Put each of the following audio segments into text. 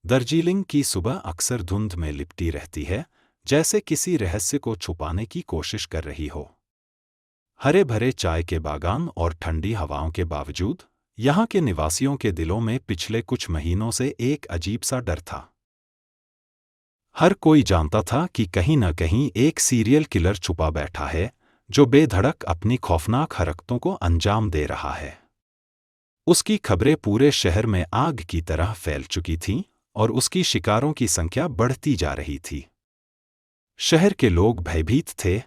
दार्जिलिंग की सुबह अक्सर धुंध में लिपटी रहती है, जैसे किसी रहस्य को छुपाने की कोशिश कर रही हो। हरे भरे चाय के बागान और ठंडी हवाओं के बावजूद यहाँ के निवासियों के दिलों में पिछले कुछ महीनों से एक अजीब सा डर था। हर कोई जानता था कि कहीं न कहीं एक सीरियल किलर छुपा बैठा है, जो बेधड़क अपनी खौफनाक हरकतों को अंजाम दे रहा है। उसकी खबरें पूरे शहर में आग की तरह फैल चुकी थीं और उसकी शिकारों की संख्या बढ़ती जा रही थी। शहर के लोग भयभीत थे,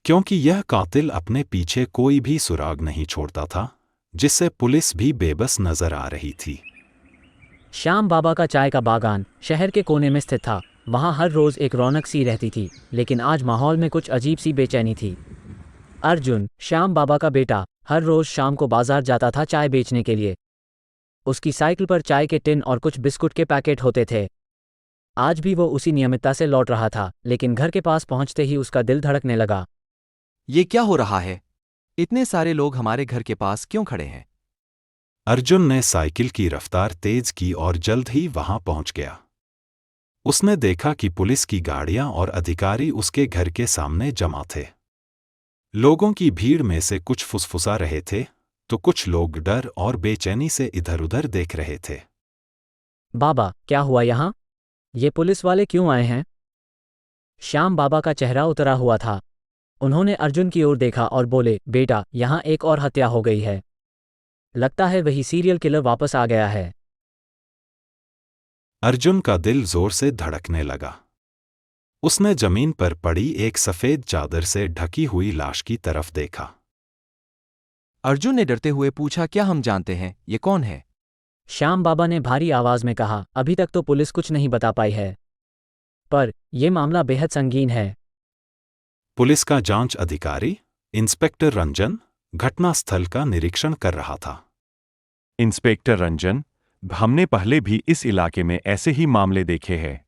क्योंकि यह कातिल अपने पीछे कोई भी सुराग नहीं छोड़ता था, जिससे पुलिस भी बेबस नजर आ रही थी। श्याम बाबा का चाय का बागान शहर के कोने में स्थित था। वहाँ हर रोज़ एक रौनक सी रहती थी, लेकिन आज माहौल में कुछ अजीब सी बेचैनी थी। अर्जुन, श्याम बाबा का बेटा, हर रोज़ शाम को बाजार जाता था चाय बेचने के लिए। उसकी साइकिल पर चाय के टिन और कुछ बिस्कुट के पैकेट होते थे। आज भी वो उसी नियमितता से लौट रहा था, लेकिन घर के पास पहुंचते ही उसका दिल धड़कने लगा। ये क्या हो रहा है? इतने सारे लोग हमारे घर के पास क्यों खड़े हैं? अर्जुन ने साइकिल की रफ्तार तेज की और जल्द ही वहां पहुंच गया। उसने देखा कि पुलिस की गाड़ियां और अधिकारी उसके घर के सामने जमा थे। लोगों की भीड़ में से कुछ फुसफुसा रहे थे, तो कुछ लोग डर और बेचैनी से इधर-उधर देख रहे थे। बाबा, क्या हुआ यहाँ? ये पुलिस वाले क्यों आए हैं? श्याम बाबा का चेहरा उतरा हुआ था। उन्होंने अर्जुन की ओर देखा और बोले, बेटा, यहाँ एक और हत्या हो गई है। लगता है वही सीरियल किलर वापस आ गया है। अर्जुन का दिल जोर से धड़कने लगा। उसने जमीन पर पड़ी एक सफेद चादर से ढकी हुई लाश की तरफ देखा। अर्जुन ने डरते हुए पूछा, क्या हम जानते हैं ये कौन है? श्याम बाबा ने भारी आवाज में कहा, अभी तक तो पुलिस कुछ नहीं बता पाई है, पर यह मामला बेहद संगीन है। पुलिस का जांच अधिकारी इंस्पेक्टर रंजन घटनास्थल का निरीक्षण कर रहा था। इंस्पेक्टर रंजन, हमने पहले भी इस इलाके में ऐसे ही मामले देखे हैं।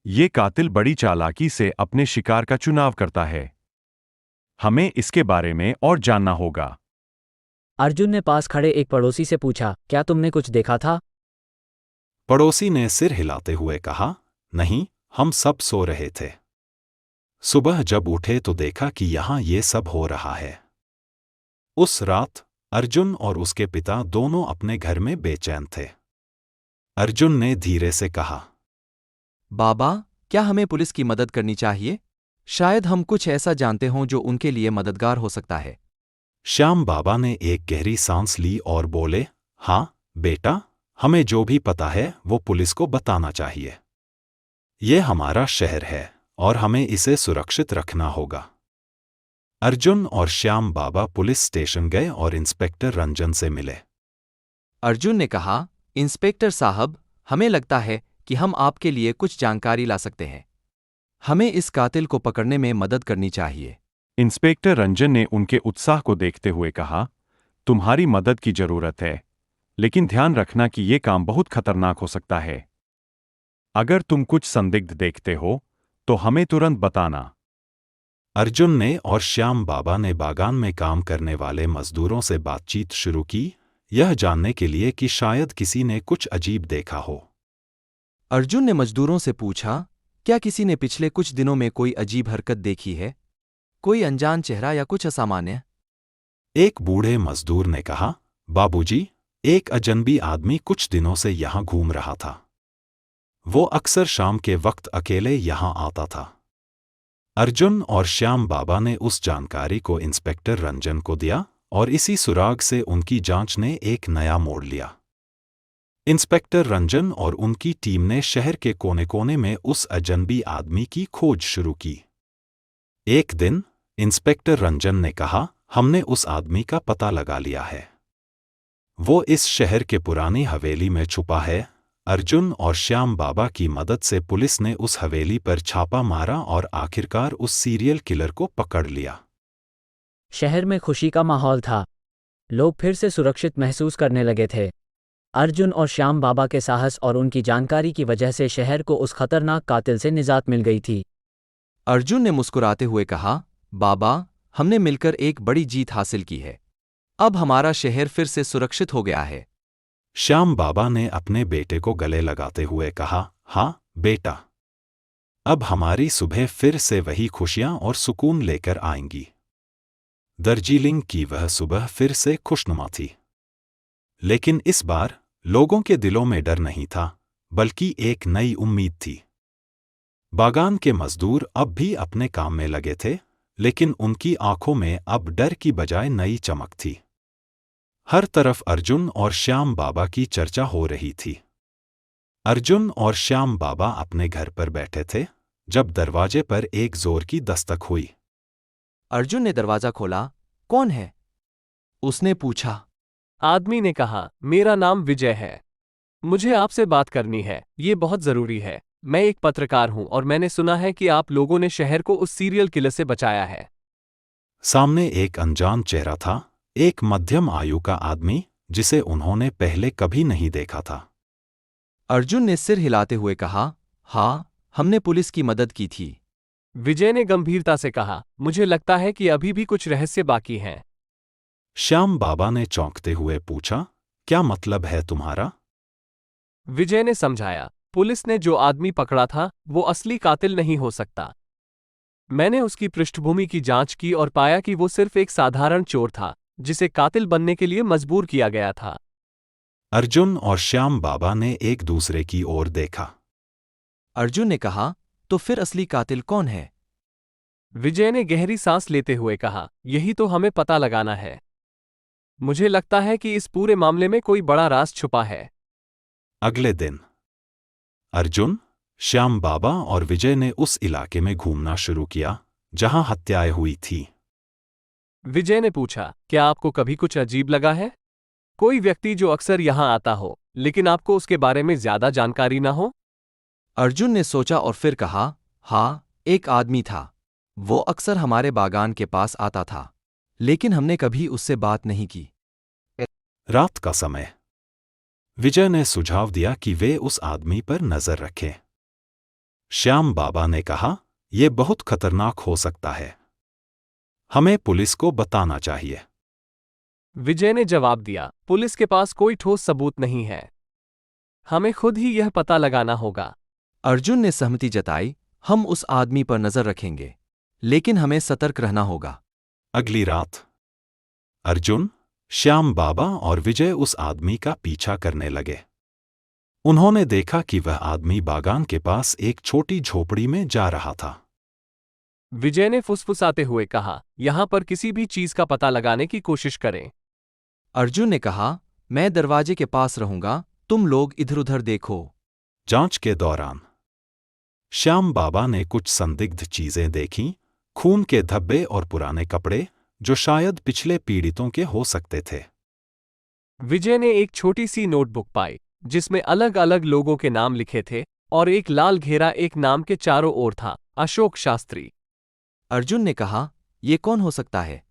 ये कातिल बड़ी चालाकी से अपने शिकार का चुनाव करता है। हमें इसके बारे में और जानना होगा। अर्जुन ने पास खड़े एक पड़ोसी से पूछा, क्या तुमने कुछ देखा था? पड़ोसी ने सिर हिलाते हुए कहा, नहीं, हम सब सो रहे थे। सुबह जब उठे तो देखा कि यहां ये सब हो रहा है। उस रात अर्जुन और उसके पिता दोनों अपने घर में बेचैन थे। अर्जुन ने धीरे से कहा, बाबा, क्या हमें पुलिस की मदद करनी चाहिए? शायद हम कुछ ऐसा जानते हों जो उनके लिए मददगार हो सकता है। श्याम बाबा ने एक गहरी सांस ली और बोले, हाँ बेटा, हमें जो भी पता है वो पुलिस को बताना चाहिए। ये हमारा शहर है और हमें इसे सुरक्षित रखना होगा। अर्जुन और श्याम बाबा पुलिस स्टेशन गए और इंस्पेक्टर रंजन से मिले। अर्जुन ने कहा, इंस्पेक्टर साहब, हमें लगता है कि हम आपके लिए कुछ जानकारी ला सकते हैं। हमें इस कातिल को पकड़ने में मदद करनी चाहिए। इंस्पेक्टर रंजन ने उनके उत्साह को देखते हुए कहा, तुम्हारी मदद की जरूरत है, लेकिन ध्यान रखना कि यह काम बहुत खतरनाक हो सकता है। अगर तुम कुछ संदिग्ध देखते हो तो हमें तुरंत बताना। अर्जुन ने और श्याम बाबा ने बागान में काम करने वाले मजदूरों से बातचीत शुरू की, यह जानने के लिए कि शायद किसी ने कुछ अजीब देखा हो। अर्जुन ने मजदूरों से पूछा, क्या किसी ने पिछले कुछ दिनों में कोई अजीब हरकत देखी है? कोई अनजान चेहरा या कुछ असामान्य? एक बूढ़े मजदूर ने कहा, बाबूजी, एक अजनबी आदमी कुछ दिनों से यहाँ घूम रहा था। वो अक्सर शाम के वक्त अकेले यहाँ आता था। अर्जुन और श्याम बाबा ने उस जानकारी को इंस्पेक्टर रंजन को दिया और इसी सुराग से उनकी जांच ने एक नया मोड़ लिया। इंस्पेक्टर रंजन और उनकी टीम ने शहर के कोने-कोने में उस अजनबी आदमी की खोज शुरू की। एक दिन इंस्पेक्टर रंजन ने कहा, हमने उस आदमी का पता लगा लिया है। वो इस शहर के पुरानी हवेली में छुपा है। अर्जुन और श्याम बाबा की मदद से पुलिस ने उस हवेली पर छापा मारा और आखिरकार उस सीरियल किलर को पकड़ लिया। शहर में खुशी का माहौल था। लोग फिर से सुरक्षित महसूस करने लगे थे। अर्जुन और श्याम बाबा के साहस और उनकी जानकारी की वजह से शहर को उस खतरनाक कातिल से निजात मिल गई थी। अर्जुन ने मुस्कुराते हुए कहा, बाबा, हमने मिलकर एक बड़ी जीत हासिल की है। अब हमारा शहर फिर से सुरक्षित हो गया है। श्याम बाबा ने अपने बेटे को गले लगाते हुए कहा, हाँ बेटा, अब हमारी सुबह फिर से वही खुशियां और सुकून लेकर आएंगी। दार्जिलिंग की वह सुबह फिर से खुशनुमा थी, लेकिन इस बार लोगों के दिलों में डर नहीं था, बल्कि एक नई उम्मीद थी। बागान के मजदूर अब भी अपने काम में लगे थे, लेकिन उनकी आंखों में अब डर की बजाय नई चमक थी। हर तरफ अर्जुन और श्याम बाबा की चर्चा हो रही थी। अर्जुन और श्याम बाबा अपने घर पर बैठे थे जब दरवाजे पर एक जोर की दस्तक हुई। अर्जुन ने दरवाजा खोला। कौन है? उसने पूछा। आदमी ने कहा, मेरा नाम विजय है। मुझे आपसे बात करनी है, ये बहुत जरूरी है। मैं एक पत्रकार हूं और मैंने सुना है कि आप लोगों ने शहर को उस सीरियल किलर से बचाया है। सामने एक अनजान चेहरा था, एक मध्यम आयु का आदमी जिसे उन्होंने पहले कभी नहीं देखा था। अर्जुन ने सिर हिलाते हुए कहा, हाँ, हमने पुलिस की मदद की थी। विजय ने गंभीरता से कहा, मुझे लगता है कि अभी भी कुछ रहस्य बाकी हैं। श्याम बाबा ने चौंकते हुए पूछा, क्या मतलब है तुम्हारा? विजय ने समझाया, पुलिस ने जो आदमी पकड़ा था वो असली कातिल नहीं हो सकता। मैंने उसकी पृष्ठभूमि की जांच की और पाया कि वो सिर्फ एक साधारण चोर था जिसे कातिल बनने के लिए मजबूर किया गया था। अर्जुन और श्याम बाबा ने एक दूसरे की ओर देखा। अर्जुन ने कहा, तो फिर असली कातिल कौन है? विजय ने गहरी सांस लेते हुए कहा, यही तो हमें पता लगाना है। मुझे लगता है कि इस पूरे मामले में कोई बड़ा राज छुपा है। अगले दिन अर्जुन, श्याम बाबा और विजय ने उस इलाके में घूमना शुरू किया जहां हत्याएं हुई थी। विजय ने पूछा, क्या आपको कभी कुछ अजीब लगा है? कोई व्यक्ति जो अक्सर यहां आता हो लेकिन आपको उसके बारे में ज्यादा जानकारी ना हो? अर्जुन ने सोचा और फिर कहा, हाँ, एक आदमी था। वो अक्सर हमारे बागान के पास आता था, लेकिन हमने कभी उससे बात नहीं की। रात का समय विजय ने सुझाव दिया कि वे उस आदमी पर नजर रखें। श्याम बाबा ने कहा, यह बहुत खतरनाक हो सकता है, हमें पुलिस को बताना चाहिए। विजय ने जवाब दिया, पुलिस के पास कोई ठोस सबूत नहीं है, हमें खुद ही यह पता लगाना होगा। अर्जुन ने सहमति जताई, हम उस आदमी पर नजर रखेंगे, लेकिन हमें सतर्क रहना होगा। अगली रात अर्जुन, श्याम बाबा और विजय उस आदमी का पीछा करने लगे। उन्होंने देखा कि वह आदमी बागान के पास एक छोटी झोपड़ी में जा रहा था। विजय ने फुसफुसाते हुए कहा, यहां पर किसी भी चीज का पता लगाने की कोशिश करें। अर्जुन ने कहा, मैं दरवाजे के पास रहूंगा, तुम लोग इधर-उधर देखो। जांच के दौरान श्याम बाबा ने कुछ संदिग्ध चीजें देखीं, खून के धब्बे और पुराने कपड़े जो शायद पिछले पीड़ितों के हो सकते थे। विजय ने एक छोटी सी नोटबुक पाई जिसमें अलग अलग लोगों के नाम लिखे थे और एक लाल घेरा एक नाम के चारों ओर था, अशोक शास्त्री। अर्जुन ने कहा, ये कौन हो सकता है?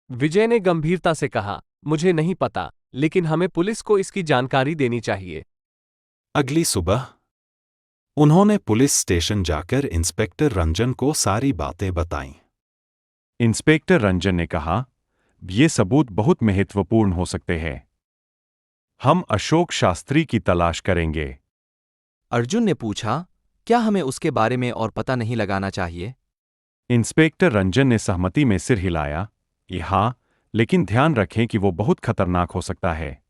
विजय ने गंभीरता से कहा, मुझे नहीं पता, लेकिन हमें पुलिस को इसकी जानकारी देनी चाहिए। अगली सुबह उन्होंने पुलिस स्टेशन जाकर इंस्पेक्टर रंजन को सारी बातें बताईं। इंस्पेक्टर रंजन ने कहा, ये सबूत बहुत महत्वपूर्ण हो सकते हैं। हम अशोक शास्त्री की तलाश करेंगे। अर्जुन ने पूछा, क्या हमें उसके बारे में और पता नहीं लगाना चाहिए? इंस्पेक्टर रंजन ने सहमति में सिर हिलाया, हाँ, लेकिन ध्यान रखें कि वो बहुत खतरनाक हो सकता है।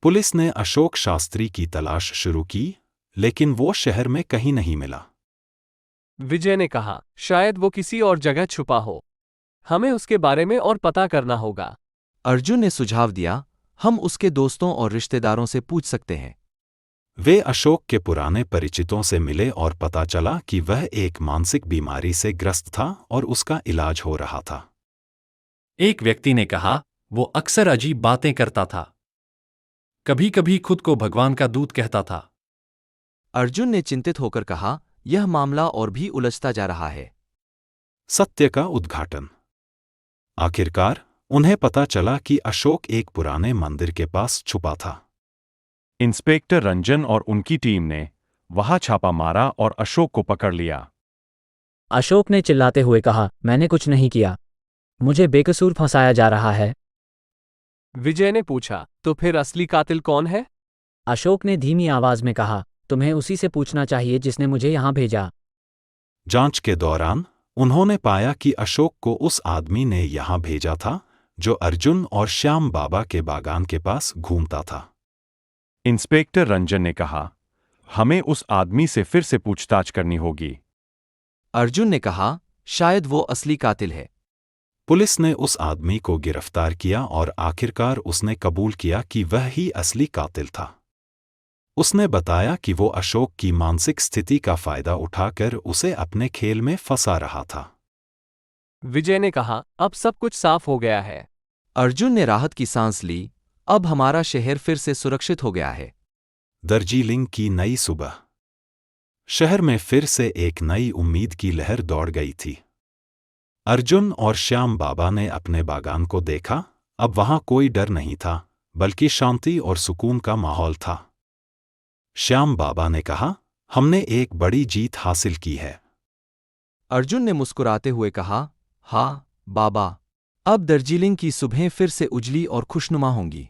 पुलिस ने अशोक शास्त्री की तलाश शुरू की, लेकिन वो शहर में कहीं नहीं मिला। विजय ने कहा, शायद वो किसी और जगह छुपा हो, हमें उसके बारे में और पता करना होगा। अर्जुन ने सुझाव दिया, हम उसके दोस्तों और रिश्तेदारों से पूछ सकते हैं। वे अशोक के पुराने परिचितों से मिले और पता चला कि वह एक मानसिक बीमारी से ग्रस्त था और उसका इलाज हो रहा था। एक व्यक्ति ने कहा, वो अक्सर अजीब बातें करता था, कभी कभी खुद को भगवान का दूत कहता था। अर्जुन ने चिंतित होकर कहा, यह मामला और भी उलझता जा रहा है। सत्य का उद्घाटन। आखिरकार उन्हें पता चला कि अशोक एक पुराने मंदिर के पास छुपा था। इंस्पेक्टर रंजन और उनकी टीम ने वहां छापा मारा और अशोक को पकड़ लिया। अशोक ने चिल्लाते हुए कहा, मैंने कुछ नहीं किया, मुझे बेकसूर फंसाया जा रहा है। विजय ने पूछा, तो फिर असली कातिल कौन है? अशोक ने धीमी आवाज में कहा, तुम्हें उसी से पूछना चाहिए जिसने मुझे यहाँ भेजा। जांच के दौरान उन्होंने पाया कि अशोक को उस आदमी ने यहां भेजा था जो अर्जुन और श्याम बाबा के बागान के पास घूमता था। इंस्पेक्टर रंजन ने कहा, हमें उस आदमी से फिर से पूछताछ करनी होगी। अर्जुन ने कहा, शायद वो असली कातिल है। पुलिस ने उस आदमी को गिरफ्तार किया और आखिरकार उसने कबूल किया कि वह ही असली कातिल था। उसने बताया कि वो अशोक की मानसिक स्थिति का फायदा उठाकर उसे अपने खेल में फंसा रहा था। विजय ने कहा, अब सब कुछ साफ हो गया है। अर्जुन ने राहत की सांस ली, अब हमारा शहर फिर से सुरक्षित हो गया है। दार्जिलिंग की नई सुबह। शहर में फिर से एक नई उम्मीद की लहर दौड़ गई थी। अर्जुन और श्याम बाबा ने अपने बागान को देखा। अब वहां कोई डर नहीं था, बल्कि शांति और सुकून का माहौल था। श्याम बाबा ने कहा, हमने एक बड़ी जीत हासिल की है। अर्जुन ने मुस्कुराते हुए कहा, हाँ बाबा, अब दार्जिलिंग की सुबहें फिर से उजली और खुशनुमा होंगी।